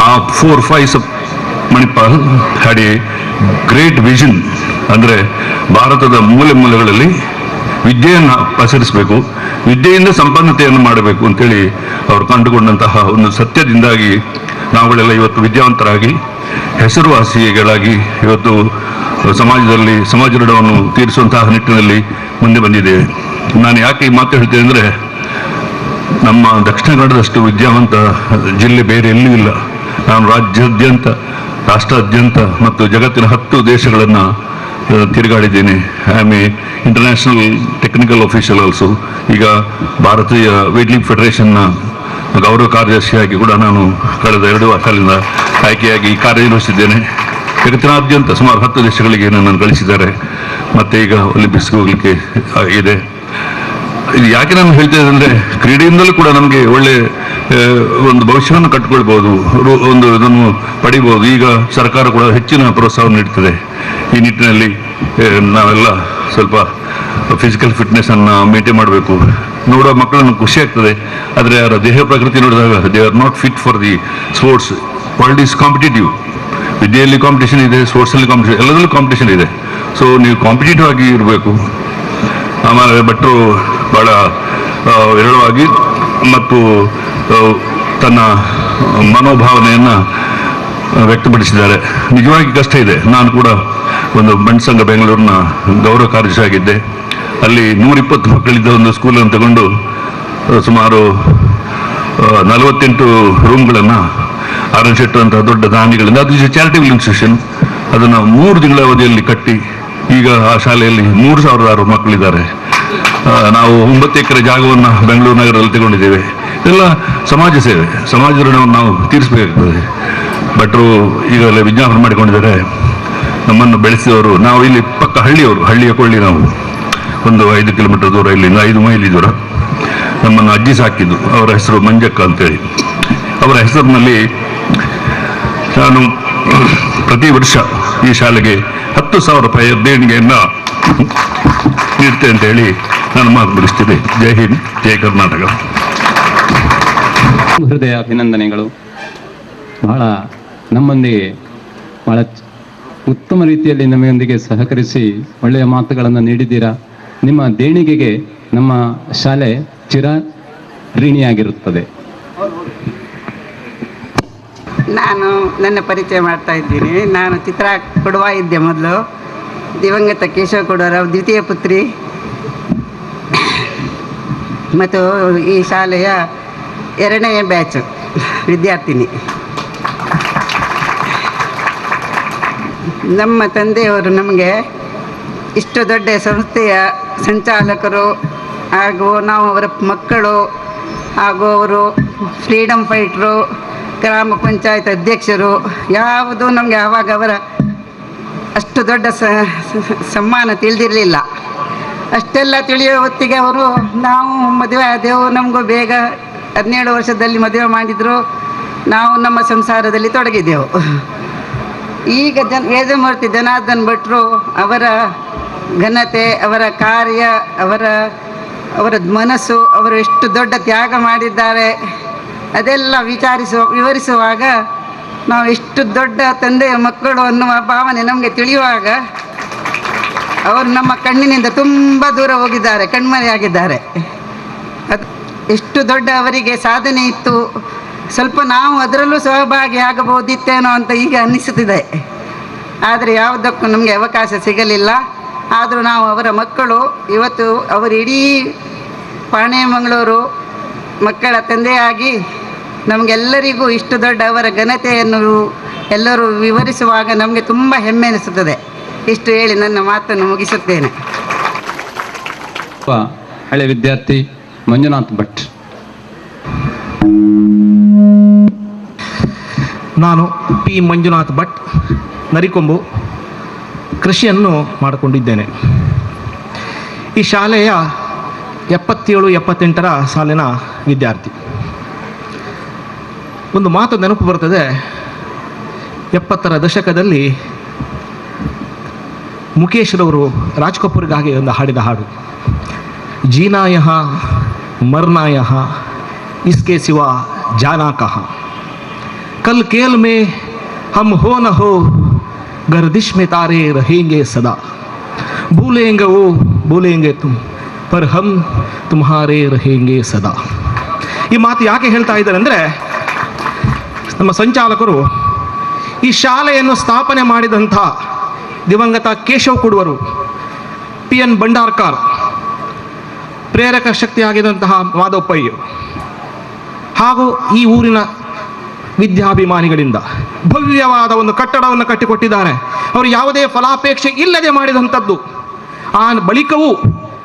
ಆ 4-5 Manipal had A great vision. ಅಂದರೆ ಭಾರತದ ಮೂಲೆ ಮೂಲೆಗಳಲ್ಲಿ ವಿದ್ಯೆಯನ್ನು ಪಸರಿಸಬೇಕು, ವಿದ್ಯೆಯಿಂದ ಸಂಪನ್ನತೆಯನ್ನು ಮಾಡಬೇಕು ಅಂತೇಳಿ ಅವರು ಕಂಡುಕೊಂಡಂತಹ ಒಂದು ಸತ್ಯದಿಂದಾಗಿ ನಾವುಗಳೆಲ್ಲ ಇವತ್ತು ವಿದ್ಯಾವಂತರಾಗಿ ಹೆಸರುವಾಸಿಗಳಾಗಿ ಇವತ್ತು ಸಮಾಜದಲ್ಲಿ ಸಮಾಜ ಋಣವನ್ನು ತೀರಿಸುವಂತಹ ನಿಟ್ಟಿನಲ್ಲಿ ಮುಂದೆ ಬಂದಿದ್ದೇವೆ. ನಾನು ಯಾಕೆ ಈ ಮಾತು ಹೇಳ್ತೇನೆ ಅಂದರೆ, ನಮ್ಮ ದಕ್ಷಿಣ ಕನ್ನಡದಷ್ಟು ವಿದ್ಯಾವಂತ ಜಿಲ್ಲೆ ಬೇರೆ ಎಲ್ಲೂ ಇಲ್ಲ. ನಾನು ರಾಜ್ಯಾದ್ಯಂತ, ರಾಷ್ಟ್ರಾದ್ಯಂತ ಮತ್ತು ಜಗತ್ತಿನ 10 ದೇಶಗಳನ್ನು ತಿರುಗಾಡಿದ್ದೇನೆ. I am a international technical official also. ಈಗ ಭಾರತೀಯ ವೇಟ್ಲಿಫ್ಟ್ ಫೆಡರೇಷನ್ನ ಗೌರವ ಕಾರ್ಯದರ್ಶಿಯಾಗಿ ಕೂಡ ನಾನು ಕಳೆದ 2 ವರ್ಷಗಳಿಂದ ಆಯ್ಕೆಯಾಗಿ ಕಾರ್ಯನಿರ್ವಹಿಸಿದ್ದೇನೆ. ಜಗತ್ತಿನಾದ್ಯಂತ ಸುಮಾರು 10 ದೇಶಗಳಿಗೆ ನನ್ನನ್ನು ಕಳಿಸಿದ್ದಾರೆ. ಮತ್ತೆ ಈಗ ಒಲಿಂಪಿಕ್ಸ್ಗೆ ಹೋಗ್ಲಿಕ್ಕೆ ಇದೆ. ಇದು ಯಾಕೆ ನಾನು ಹೇಳ್ತೇನೆ ಅಂದರೆ, ಕ್ರೀಡೆಯಿಂದಲೂ ಕೂಡ ನಮಗೆ ಒಳ್ಳೆ ಒಂದು ಭವಿಷ್ಯವನ್ನು ಕಟ್ಟಿಕೊಳ್ಬೋದು, ಒಂದು ಇದನ್ನು ಪಡಿಬೋದು. ಈಗ ಸರ್ಕಾರ ಕೂಡ ಹೆಚ್ಚಿನ ಪ್ರೋತ್ಸಾಹವನ್ನು ನೀಡ್ತದೆ. ಈ ನಿಟ್ಟಿನಲ್ಲಿ ನಾವೆಲ್ಲ ಸ್ವಲ್ಪ ಫಿಸಿಕಲ್ ಫಿಟ್ನೆಸ್ಸನ್ನು ಮೇಂಟೈನ್ ಮಾಡಬೇಕು. ನೋಡುವ ಮಕ್ಕಳನ್ನು ಖುಷಿ ಆಗ್ತದೆ, ಆದರೆ ಅವರ ದೇಹ ಪ್ರಕೃತಿ ನೋಡಿದಾಗ they are not fit for the sports. World is competitive. ವಿದ್ಯೆಯಲ್ಲಿ ಕಾಂಪಿಟೇಷನ್ ಇದೆ, ಸ್ಪೋರ್ಟ್ಸಲ್ಲಿ ಕಾಂಪಿಟೇಷನ್, ಎಲ್ಲದರಲ್ಲೂ ಕಾಂಪಿಟೇಷನ್ ಇದೆ. ಸೊ ನೀವು ಕಾಂಪಿಟೇಟಿವ್ ಆಗಿ ಇರಬೇಕು. ಆಮೇಲೆ ಭಟ್ರು ಭಾಳ ವಿರಳವಾಗಿ ಮತ್ತು ತನ್ನ ಮನೋಭಾವನೆಯನ್ನು ವ್ಯಕ್ತಪಡಿಸಿದ್ದಾರೆ. ನಿಜವಾಗಿ ಕಷ್ಟ ಇದೆ. ನಾನು ಕೂಡ ಒಂದು ಬಂಟ್ ಸಂಘ ಬೆಂಗಳೂರಿನ ಗೌರವ ಕಾರ್ಯದರ್ಶಿ ಆಗಿದ್ದೆ. ಅಲ್ಲಿ 120 ಮಕ್ಕಳಿದ್ದ ಒಂದು ಸ್ಕೂಲನ್ನು ತಗೊಂಡು ಸುಮಾರು 48 ರೂಮ್ಗಳನ್ನು ಆರ್.ಎನ್. ಶೆಟ್ಟರ್ ಅಂತ ದೊಡ್ಡ ದಾನಿಗಳಿಂದ, ಅದು ಚಾರಿಟೇಬಲ್ ಇನ್ಸ್ಟಿಟ್ಯೂಷನ್, ಅದನ್ನು 3 ತಿಂಗಳ ಅವಧಿಯಲ್ಲಿ ಕಟ್ಟಿ ಈಗ ಆ ಶಾಲೆಯಲ್ಲಿ 3,006 ಮಕ್ಕಳಿದ್ದಾರೆ. ನಾವು 9 ಎಕರೆ ಜಾಗವನ್ನು ಬೆಂಗಳೂರು ನಗರದಲ್ಲಿ ತಗೊಂಡಿದ್ದೇವೆ. ಇದೆಲ್ಲ ಸಮಾಜ ಸೇವೆ, ಸಮಾಜ ಋಣವನ್ನು ನಾವು ತೀರಿಸಬೇಕಾಗ್ತದೆ. ಭಟ್ರು ಈಗಲೇ ವಿಜ್ಞಾಪನೆ ಮಾಡಿಕೊಂಡಿದ್ದಾರೆ. ನಮ್ಮನ್ನು ಬೆಳೆಸಿದವರು, ನಾವು ಇಲ್ಲಿ ಪಕ್ಕ ಹಳ್ಳಿಯ ಕೊಳ್ಳಿ. ನಾವು ಒಂದು 5 ಕಿಲೋಮೀಟರ್ ದೂರ, ಇಲ್ಲಿಂದ 5 ಮೈಲಿ ದೂರ. ನಮ್ಮನ್ನು ಅಜ್ಜಿ ಸಾಕಿದ್ದು, ಅವರ ಹೆಸರು ಮಂಜಕ್ಕ ಅಂತೇಳಿ. ಅವರ ಹೆಸರಿನಲ್ಲಿ ನಾನು ಪ್ರತಿ ವರ್ಷ ಈ ಶಾಲೆಗೆ 10,000 ರೂಪಾಯಿ ದೇಣಿಗೆಯನ್ನು ನೀಡ್ತೇನೆ ಅಂತ ಹೇಳಿ ನಾನು ಮಾತು ಮುಗಿಸ್ತೀನಿ. ಜೈ ಹಿಂದ್, ಜೈ ಕರ್ನಾಟಕ. ಹೃದಯ ಅಭಿನಂದನೆಗಳು. ಬಹಳ ನಮ್ಮೊಂದಿಗೆ ಬಹಳ ಉತ್ತಮ ರೀತಿಯಲ್ಲಿ ನಮ್ಮೊಂದಿಗೆ ಸಹಕರಿಸಿ ಒಳ್ಳೆಯ ಮಾತುಗಳನ್ನು ನೀಡಿದ್ದೀರಾ. ನಿಮ್ಮ ದೇಣಿಗೆಗೆ ನಮ್ಮ ಶಾಲೆ ಚಿರ ಋಣಿಯಾಗಿರುತ್ತದೆ. ನಾನು ನನ್ನ ಪರಿಚಯ ಮಾಡ್ತಾ ಇದ್ದೀನಿ. ನಾನು ಚಿತ್ರ ಕೊಡುವ ಇದ್ದೆ ಮೊದಲು. ದಿವಂಗತ ಕೇಶವ ಕೊಡುವರ ದ್ವಿತೀಯ ಪುತ್ರಿ ಮತ್ತು ಈ ಶಾಲೆಯ 2ನೇ ಬ್ಯಾಚ್ ವಿದ್ಯಾರ್ಥಿನಿ. ನಮ್ಮ ತಂದೆಯವರು ನಮಗೆ ಇಷ್ಟು ದೊಡ್ಡ ಸಂಸ್ಥೆಯ ಸಂಚಾಲಕರು ಹಾಗೂ ನಾವು ಅವರ ಮಕ್ಕಳು ಹಾಗೂ ಅವರು ಫ್ರೀಡಮ್ ಫೈಟ್ರು, ಗ್ರಾಮ ಪಂಚಾಯತ್ ಅಧ್ಯಕ್ಷರು, ಯಾವುದೂ ನಮಗೆ ಆವಾಗ ಅವರ ಅಷ್ಟು ದೊಡ್ಡ ಸಮ್ಮಾನ ತಿಳಿದಿರಲಿಲ್ಲ. ಅಷ್ಟೆಲ್ಲ ತಿಳಿಯೋ ಹೊತ್ತಿಗೆ ಅವರು ನಾವು ಮದುವೆ ಆದೆವು, ನಮಗೂ ಬೇಗ 17 ವರ್ಷದಲ್ಲಿ ಮದುವೆ ಮಾಡಿದರು. ನಾವು ನಮ್ಮ ಸಂಸಾರದಲ್ಲಿ ತೊಡಗಿದ್ದೆವು. ಈಗ ವೇದಮೂರ್ತಿ ಜನಾರ್ದನ್ ಭಟ್ರು ಅವರ ಘನತೆ, ಅವರ ಕಾರ್ಯ, ಅವರ ಮನಸ್ಸು, ಅವರು ಎಷ್ಟು ದೊಡ್ಡ ತ್ಯಾಗ ಮಾಡಿದ್ದಾರೆ ಅದೆಲ್ಲ ವಿವರಿಸುವಾಗ ನಾವು ಎಷ್ಟು ದೊಡ್ಡ ತಂದೆಯ ಮಕ್ಕಳು ಅನ್ನುವ ಭಾವನೆ ನಮಗೆ ತಿಳಿಯುವಾಗ ಅವರು ನಮ್ಮ ಕಣ್ಣಿನಿಂದ ತುಂಬ ದೂರ ಹೋಗಿದ್ದಾರೆ, ಕಣ್ಮರೆಯಾಗಿದ್ದಾರೆ. ಅದು ಎಷ್ಟು ದೊಡ್ಡ ಅವರಿಗೆ ಸಾಧನೆ ಇತ್ತು. ಸ್ವಲ್ಪ ನಾವು ಅದರಲ್ಲೂ ಸಹಭಾಗಿ ಆಗಬಹುದಿತ್ತೇನೋ ಅಂತ ಈಗ ಅನ್ನಿಸುತ್ತಿದೆ. ಆದರೆ ಯಾವುದಕ್ಕೂ ನಮಗೆ ಅವಕಾಶ ಸಿಗಲಿಲ್ಲ. ಆದರೂ ನಾವು ಅವರ ಮಕ್ಕಳು. ಇವತ್ತು ಅವರು ಇಡೀ ಪಾಣೆಮಂಗಳೂರು ಮಕ್ಕಳ ತಂದೆಯಾಗಿ ನಮಗೆಲ್ಲರಿಗೂ ಇಷ್ಟು ದೊಡ್ಡ ಅವರ ಘನತೆಯನ್ನು ಎಲ್ಲರೂ ವಿವರಿಸುವಾಗ ನಮಗೆ ತುಂಬ ಹೆಮ್ಮೆ ಅನಿಸುತ್ತದೆ. ಇಷ್ಟು ಹೇಳಿ ನನ್ನ ಮಾತನ್ನು ಮುಗಿಸುತ್ತೇನೆ. ಹಳೆ ವಿದ್ಯಾರ್ಥಿ ಮಂಜುನಾಥ್ ಭಟ್. ನಾನು ಪಿ ಮಂಜುನಾಥ್ ಭಟ್, ನರಿಕೊಂಬು, ಕೃಷಿಯನ್ನು ಮಾಡಿಕೊಂಡಿದ್ದೇನೆ. ಈ ಶಾಲೆಯ 77-78ರ ಸಾಲಿನ ವಿದ್ಯಾರ್ಥಿ. ಒಂದು ಮಾತು ನೆನಪು ಬರ್ತದೆ. 70ರ ದಶಕದಲ್ಲಿ ಮುಖೇಶ್ರವರು ರಾಜ್ ಕಪೂರ್ಗಾಗಿ ಒಂದು ಹಾಡಿದ ಹಾಡು, ಜೀನಾಯ ಮರ್ನಾಯ ಇಸ್ಕೆ ಸಿವಾ ಜಾನಾ ಕಹಾ, ಕಲ್ ಕೇಲ್ ಮೇ ಹಮ್ ಹೋ ನ ಹೋ ಗರ್ದಿಶ್ ಮೇ ತಾರೆ रहेंगे ಸದಾ, ಭೂಲೇಂಗೆ ಓ ಭೂಲೇಂಗೆ ತುಮ್ ಪರ್ ಹಮ್ ತುಮ್ಹಾರೆ रहेंगे ಸದಾ. ಈ ಮಾತು ಯಾಕೆ ಹೇಳ್ತಾ ಇದ್ದಾರೆ ಅಂದರೆ, ನಮ್ಮ ಸಂಚಾಲಕರು ಈ ಶಾಲೆಯನ್ನು ಸ್ಥಾಪನೆ ಮಾಡಿದಂಥ ದಿವಂಗತ ಕೇಶವ್ ಕುಡುವರು, PN ಭಂಡಾರ್ಕರ್, ಪ್ರೇರಕ ಶಕ್ತಿಯಾಗಿದ್ದಂತಹ ಮಾಧವ್ ಪೈ ಹಾಗೂ ಈ ಊರಿನ ವಿದ್ಯಾಭಿಮಾನಿಗಳಿಂದ ಭವ್ಯವಾದ ಒಂದು ಕಟ್ಟಡವನ್ನು ಕಟ್ಟಿಕೊಟ್ಟಿದ್ದಾರೆ. ಅವರು ಯಾವುದೇ ಫಲಾಪೇಕ್ಷೆ ಇಲ್ಲದೆ ಮಾಡಿದಂಥದ್ದು. ಆ ಬಳಿಕವೂ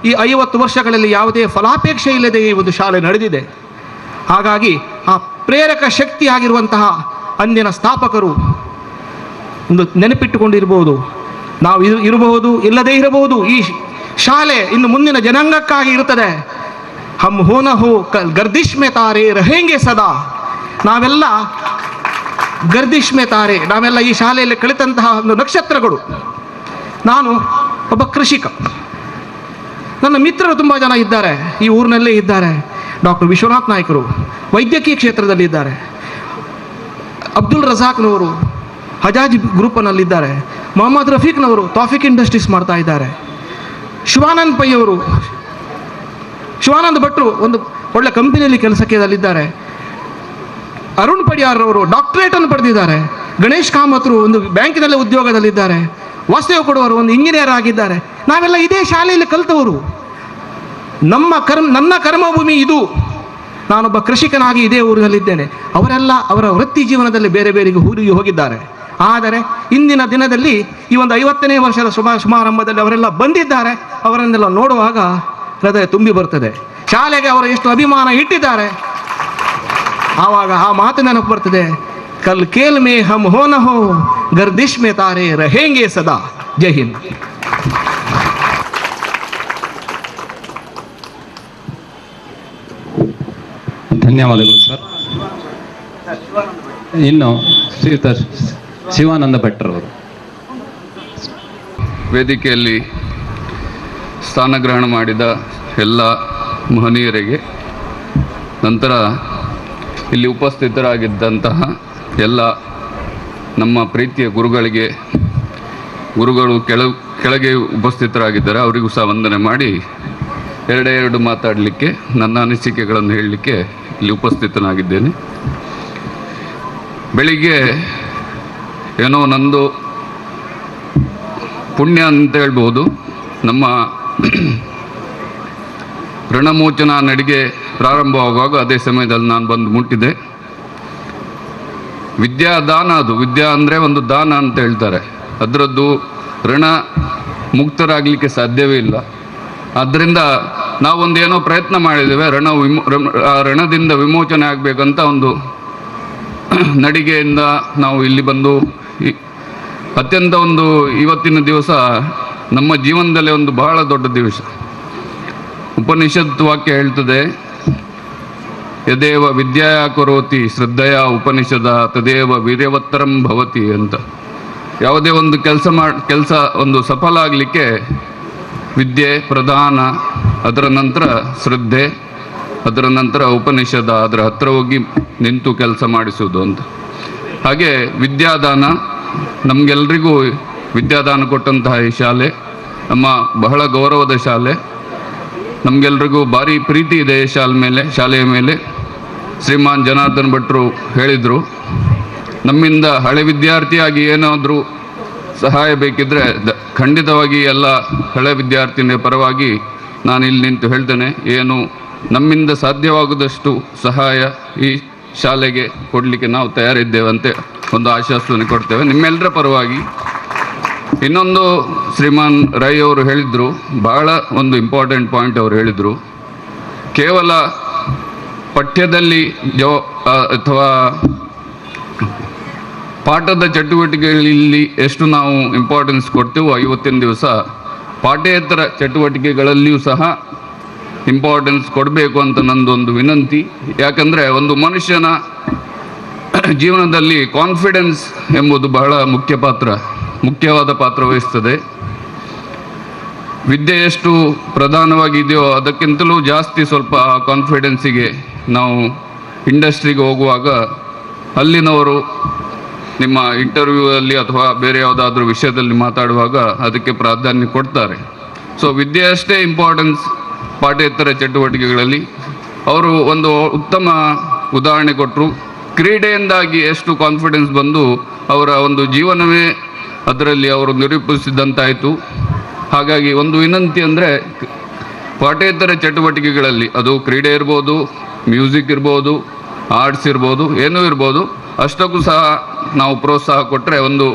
ಈ 50 ವರ್ಷಗಳಲ್ಲಿ ಯಾವುದೇ ಫಲಾಪೇಕ್ಷೆ ಇಲ್ಲದೆ ಈ ಒಂದು ಶಾಲೆ ನಡೆದಿದೆ. ಹಾಗಾಗಿ ಆ ಪ್ರೇರಕ ಶಕ್ತಿಯಾಗಿರುವಂತಹ ಅಂದಿನ ಸ್ಥಾಪಕರು ಒಂದು ನೆನಪಿಟ್ಟುಕೊಂಡಿರ್ಬೋದು. ನಾವು ಇರಬಹುದು, ಇಲ್ಲದೇ ಇರಬಹುದು. ಈ ಶಾಲೆ ಇನ್ನು ಮುಂದಿನ ಜನಾಂಗಕ್ಕಾಗಿ ಇರುತ್ತದೆ. ಹಮ್ ಹೋನ ಹೋ ಗರ್ದಿಶ್ ಮೇ ತಾರೆ रहेंगे ಸದಾ. ನಾವೆಲ್ಲ ಗರ್ದಿಶ್ ಮೇ ತಾರೆ, ನಾವೆಲ್ಲ ಈ ಶಾಲೆಯಲ್ಲಿ ಕಲಿತಂತಹ ಒಂದು ನಕ್ಷತ್ರಗಳು. ನಾನು ಒಬ್ಬ ಕೃಷಿಕ. ನನ್ನ ಮಿತ್ರರು ತುಂಬ ಜನ ಇದ್ದಾರೆ, ಈ ಊರಿನಲ್ಲೇ ಇದ್ದಾರೆ. ಡಾಕ್ಟರ್ ವಿಶ್ವನಾಥ್ ನಾಯ್ಕರು ವೈದ್ಯಕೀಯ ಕ್ಷೇತ್ರದಲ್ಲಿ ಇದ್ದಾರೆ. ಅಬ್ದುಲ್ ರಜಾಕ್ನವರು ಹಜಾಜ್ ಗ್ರೂಪ್ನಲ್ಲಿದ್ದಾರೆ. ಮೊಹಮ್ಮದ್ ರಫೀಕ್ನವರು ತಾಫಿಕ್ ಇಂಡಸ್ಟ್ರೀಸ್ ಮಾಡ್ತಾ ಇದ್ದಾರೆ. ಶಿವಾನಂದ್ ಪೈ ಅವರು, ಶಿವಾನಂದ್ ಭಟ್ರು ಒಂದು ಒಳ್ಳೆ ಕಂಪನಿಯಲ್ಲಿ ಕೆಲಸಕ್ಕೆದಲ್ಲಿದ್ದಾರೆ. ಅರುಣ್ ಪಡಿಯಾರ್ರವರು ಡಾಕ್ಟರೇಟನ್ನು ಪಡೆದಿದ್ದಾರೆ. ಗಣೇಶ್ ಕಾಮತ್ರು ಒಂದು ಬ್ಯಾಂಕಿನಲ್ಲಿ ಉದ್ಯೋಗದಲ್ಲಿದ್ದಾರೆ. ವಾಸುದೇವ್ ಕೊಡುವರು ಒಂದು ಇಂಜಿನಿಯರ್ ಆಗಿದ್ದಾರೆ. ನಾವೆಲ್ಲ ಇದೇ ಶಾಲೆಯಲ್ಲಿ ಕಲಿತವರು. ನನ್ನ ಕರ್ಮಭೂಮಿ ಇದು. ನಾನೊಬ್ಬ ಕೃಷಿಕನಾಗಿ ಇದೇ ಊರಿನಲ್ಲಿದ್ದೇನೆ. ಅವರೆಲ್ಲ ಅವರ ವೃತ್ತಿ ಜೀವನದಲ್ಲಿ ಬೇರೆ ಬೇರೆಗೆ ಊರಿಗೆ ಹೋಗಿದ್ದಾರೆ. ಆದರೆ ಇಂದಿನ ದಿನದಲ್ಲಿ ಈ ಒಂದು 50ನೇ ವರ್ಷದ ಸಮಾರಂಭದಲ್ಲಿ ಅವರೆಲ್ಲ ಬಂದಿದ್ದಾರೆ. ಅವರನ್ನೆಲ್ಲ ನೋಡುವಾಗ ಹೃದಯ ತುಂಬಿ ಬರ್ತದೆ. ಶಾಲೆಗೆ ಅವರು ಎಷ್ಟು ಅಭಿಮಾನ ಇಟ್ಟಿದ್ದಾರೆ. ಆವಾಗ ಆ ಮಾತು ನೆನಪು ಬರ್ತದೆ, ಕಲ್ ಕೇಲ್ ಮೇ ಹಮ್ ಹೋ ನ ಹೋ ಗರ್ದಿಶ್ ಮೇ ತಾರೆ रहेंगे ಸದಾ. ಜೈ ಹಿಂದ್. ಧನ್ಯವಾದಗಳು ಸರ್. ಇನ್ನು ಶ್ರೀಯುತ ಶಿವಾನಂದ ಭಟ್ರವರು. ವೇದಿಕೆಯಲ್ಲಿ ಸ್ಥಾನಗ್ರಹಣ ಮಾಡಿದ ಎಲ್ಲ ಮಹನೀಯರಿಗೆ, ನಂತರ ಇಲ್ಲಿ ಉಪಸ್ಥಿತರಾಗಿದ್ದಂತಹ ಎಲ್ಲ ನಮ್ಮ ಪ್ರೀತಿಯ ಗುರುಗಳಿಗೆ, ಗುರುಗಳು ಕೆಳಗೆ ಉಪಸ್ಥಿತರಾಗಿದ್ದಾರೆ, ಅವರಿಗೂ ಸಹ ವಂದನೆ ಮಾಡಿ ಎರಡು ಮಾತಾಡಲಿಕ್ಕೆ, ನನ್ನ ಅನಿಸಿಕೆಗಳನ್ನು ಹೇಳಲಿಕ್ಕೆ ಇಲ್ಲಿ ಉಪಸ್ಥಿತನಾಗಿದ್ದೇನೆ. ಬೆಳಿಗ್ಗೆ ಏನೋ ನಂದು ಪುಣ್ಯ ಅಂತ ಹೇಳ್ಬೋದು, ನಮ್ಮ ಋಣಮೋಚನ ನಡಿಗೆ ಪ್ರಾರಂಭವಾಗುವಾಗ ಅದೇ ಸಮಯದಲ್ಲಿ ನಾನು ಬಂದು ಮುಟ್ಟಿದೆ. ವಿದ್ಯಾದಾನ, ಅದು ವಿದ್ಯಾ ಅಂದರೆ ಒಂದು ದಾನ ಅಂತ ಹೇಳ್ತಾರೆ, ಅದರದ್ದು ಋಣ ಮುಕ್ತರಾಗಲಿಕ್ಕೆ ಸಾಧ್ಯವೇ ಇಲ್ಲ. ಆದ್ದರಿಂದ ನಾವೊಂದು ಏನೋ ಪ್ರಯತ್ನ ಮಾಡಿದ್ದೇವೆ, ಋಣದಿಂದ ವಿಮೋಚನೆ ಆಗಬೇಕಂತ ಒಂದು ನಡಿಗೆಯಿಂದ ನಾವು ಇಲ್ಲಿ ಬಂದು ಅತ್ಯಂತ ಒಂದು ಇವತ್ತಿನ ದಿವಸ ನಮ್ಮ ಜೀವನದಲ್ಲೇ ಒಂದು ಬಹಳ ದೊಡ್ಡ ದಿವಸ. ಉಪನಿಷತ್ ವಾಕ್ಯ ಹೇಳ್ತದೆ, ಯದೇವ ವಿದ್ಯಾ ಕರೋತಿ ಶ್ರದ್ಧೆಯ ಉಪನಿಷದ ತದೇವ ವೀರ್ಯವತ್ತರಂ ಭವತಿ ಅಂತ. ಯಾವುದೇ ಒಂದು ಕೆಲಸ ಒಂದು ಸಫಲ ಆಗಲಿಕ್ಕೆ ವಿದ್ಯೆ ಪ್ರಧಾನ, ಅದರ ನಂತರ ಶ್ರದ್ಧೆ, ಅದರ ನಂತರ ಉಪನಿಷದ, ಅದರ ಹತ್ರ ಹೋಗಿ ನಿಂತು ಕೆಲಸ ಮಾಡಿಸುವುದು ಅಂತ. ಹಾಗೆ ವಿದ್ಯಾದಾನ, ನಮಗೆಲ್ರಿಗೂ ವಿದ್ಯಾದಾನ ಕೊಟ್ಟಂತಹ ಈ ಶಾಲೆ ನಮ್ಮ ಬಹಳ ಗೌರವದ ಶಾಲೆ. ನಮಗೆಲ್ರಿಗೂ ಭಾರಿ ಪ್ರೀತಿ ಇದೆ ಶಾಲೆಯ ಮೇಲೆ. ಶ್ರೀಮಾನ್ ಜನಾರ್ದನ್ ಭಟ್ರು ಹೇಳಿದರು, ನಮ್ಮಿಂದ ಹಳೆ ವಿದ್ಯಾರ್ಥಿಯಾಗಿ ಏನಾದರೂ ಸಹಾಯ ಬೇಕಿದ್ದರೆ ಖಂಡಿತವಾಗಿ ಎಲ್ಲ ಹಳೆ ವಿದ್ಯಾರ್ಥಿನಿಯ ಪರವಾಗಿ ನಾನು ಇಲ್ಲಿ ನಿಂತು ಹೇಳ್ತೇನೆ, ಏನು ನಮ್ಮಿಂದ ಸಾಧ್ಯವಾಗದಷ್ಟು ಸಹಾಯ ಈ ಶಾಲೆಗೆ ಕೊಡಲಿಕ್ಕೆ ನಾವು ತಯಾರಿದ್ದೇವಂತೆ ಒಂದು ಆಶ್ವಾಸನೆ ಕೊಡ್ತೇವೆ ನಿಮ್ಮೆಲ್ಲರ ಪರವಾಗಿ. ಇನ್ನೊಂದು ಶ್ರೀಮಾನ್ ರೈ ಅವರು ಹೇಳಿದರು, ಬಹಳ ಒಂದು ಇಂಪಾರ್ಟೆಂಟ್ ಪಾಯಿಂಟ್ ಅವರು ಹೇಳಿದರು, ಕೇವಲ ಪಠ್ಯದಲ್ಲಿ ಅಥವಾ ಪಾಠದ ಚಟುವಟಿಕೆಗಳಲ್ಲಿ ಎಷ್ಟು ನಾವು ಇಂಪಾರ್ಟೆನ್ಸ್ ಕೊಡ್ತೇವೋ ಇವತ್ತಿನ ದಿವಸ ಪಾಠೇತರ ಚಟುವಟಿಕೆಗಳಲ್ಲಿಯೂ ಸಹ ಇಂಪಾರ್ಟೆನ್ಸ್ ಕೊಡಬೇಕು ಅಂತ ನಂದೊಂದು ವಿನಂತಿ. ಯಾಕಂದರೆ ಒಂದು ಮನುಷ್ಯನ ಜೀವನದಲ್ಲಿ ಕಾನ್ಫಿಡೆನ್ಸ್ ಎಂಬುದು ಬಹಳ ಮುಖ್ಯವಾದ ಪಾತ್ರ ವಹಿಸ್ತದೆ. ವಿದ್ಯೆ ಎಷ್ಟು ಪ್ರಧಾನವಾಗಿದೆಯೋ ಅದಕ್ಕಿಂತಲೂ ಜಾಸ್ತಿ ಸ್ವಲ್ಪ ಕಾನ್ಫಿಡೆನ್ಸಿಗೆ ನಾವು ಇಂಡಸ್ಟ್ರಿಗೆ ಹೋಗುವಾಗ ಅಲ್ಲಿನವರು ನಿಮ್ಮ ಇಂಟರ್ವ್ಯೂ ಅಲ್ಲಿ ಅಥವಾ ಬೇರೆ ಯಾವುದಾದ್ರೂ ವಿಷಯದಲ್ಲಿ ಮಾತಾಡುವಾಗ ಅದಕ್ಕೆ ಪ್ರಾಧಾನ್ಯ ಕೊಡ್ತಾರೆ. ಸೊ ವಿದ್ಯೆ ಅಷ್ಟೇ ಇಂಪಾರ್ಟೆನ್ಸ್ ಪಾಠೇತರ ಚಟುವಟಿಕೆಗಳಲ್ಲಿ. ಅವರು ಒಂದು ಉತ್ತಮ ಉದಾಹರಣೆ ಕೊಟ್ಟರು, ಕ್ರೀಡೆಯಿಂದಾಗಿ ಎಷ್ಟು ಕಾನ್ಫಿಡೆನ್ಸ್ ಬಂದು ಅವರ ಒಂದು ಜೀವನವೇ ಅದರಲ್ಲಿ ಅವರು ನಿರೂಪಿಸಿದಂತಾಯಿತು. ಹಾಗಾಗಿ ಒಂದು ವಿನಂತಿ ಅಂದರೆ ಪಾಠೇತರ ಚಟುವಟಿಕೆಗಳಲ್ಲಿ, ಅದು ಕ್ರೀಡೆ ಇರ್ಬೋದು, ಮ್ಯೂಸಿಕ್ ಇರ್ಬೋದು, ಆರ್ಟ್ಸ್ ಇರ್ಬೋದು, ಏನೂ ಇರ್ಬೋದು, ಅಷ್ಟಕ್ಕೂ ಸಹ ನಾವು ಪ್ರೋತ್ಸಾಹ ಕೊಟ್ಟರೆ ಒಂದು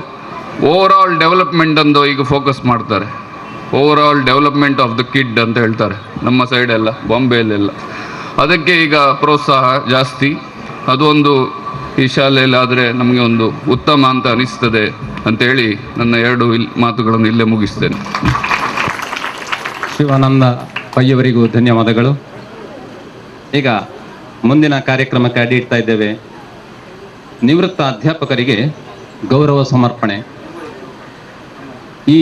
ಓವರಾಲ್ ಡೆವಲಪ್ಮೆಂಟ್ ಅಂತ ಈಗ ಫೋಕಸ್ ಮಾಡ್ತಾರೆ. Overall development of the kid ಅಂತ ಹೇಳ್ತಾರೆ ನಮ್ಮ ಸೈಡೆಲ್ಲ, ಬಾಂಬೆಯಲ್ಲೆಲ್ಲ. ಅದಕ್ಕೆ ಈಗ ಪ್ರೋತ್ಸಾಹ ಜಾಸ್ತಿ. ಅದು ಒಂದು ಈ ಶಾಲೆಯಲ್ಲಿ ಆದರೆ ನಮಗೆ ಒಂದು ಉತ್ತಮ ಅಂತ ಅನಿಸ್ತದೆ ಅಂತೇಳಿ ನನ್ನ ಎರಡು ಮಾತುಗಳನ್ನು ಇಲ್ಲೇ ಮುಗಿಸ್ತೇನೆ. ಶಿವಾನಂದ ಪೈಯವರಿಗೂ ಧನ್ಯವಾದಗಳು. ಈಗ ಮುಂದಿನ ಕಾರ್ಯಕ್ರಮಕ್ಕೆ ಅಡಿ ಇಡ್ತಾ ಇದ್ದೇವೆ. ನಿವೃತ್ತ ಅಧ್ಯಾಪಕರಿಗೆ ಗೌರವ ಸಮರ್ಪಣೆ. ಈ